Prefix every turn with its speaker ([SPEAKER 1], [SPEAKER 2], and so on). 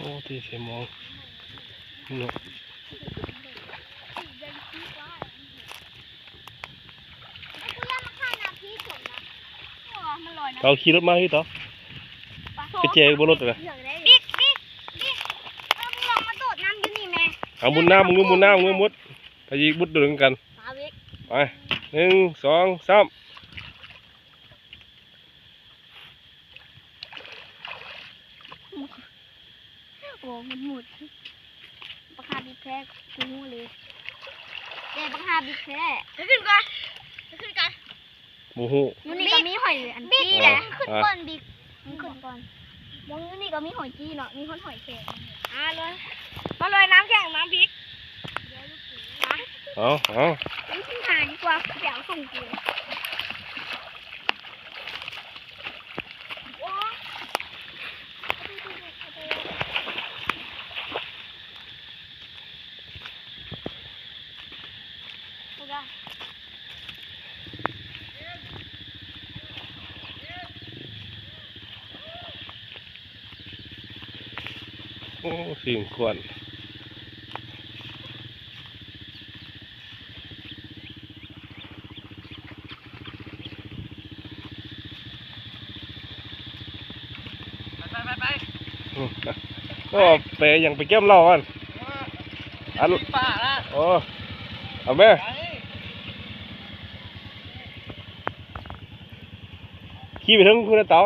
[SPEAKER 1] อ้ที่เสียมองเนาะเราขี่รถมาที่ต่อไปเจ๊บนรถเลย
[SPEAKER 2] บิ๊กลองมาโดดน้ำอยู่นี่แม่
[SPEAKER 1] เอามุนน้ำมึงมุนน้ำมึงมุดพายิบุดดึงกันไป1 2 3
[SPEAKER 2] โอ้มันหมุดปลาคาบิ๊กแพ้กูงูเลยเจ๊ปลาคาบิ๊กแพ้ขึ้นก่อน
[SPEAKER 1] บูฮู
[SPEAKER 2] มันนี่ก็มีหอยอันจี้แหละขึ้นก่อนบิ๊กขึ้นก่อนมองนี่ก็มีหอยจี้เนาะมีคนหอยแข็งเลยมาเลยน้ำแข็งน้ำบิ๊ก
[SPEAKER 1] เอา
[SPEAKER 2] ขึ้นหาดีกว่าเดี๋ยวส่งกู
[SPEAKER 1] โอ้สิ่งควรก็ไปอย่างไปเก็บเหล้ากันอันป่าละโอ้เอาไหมขี่ไปถึงคุณเต่า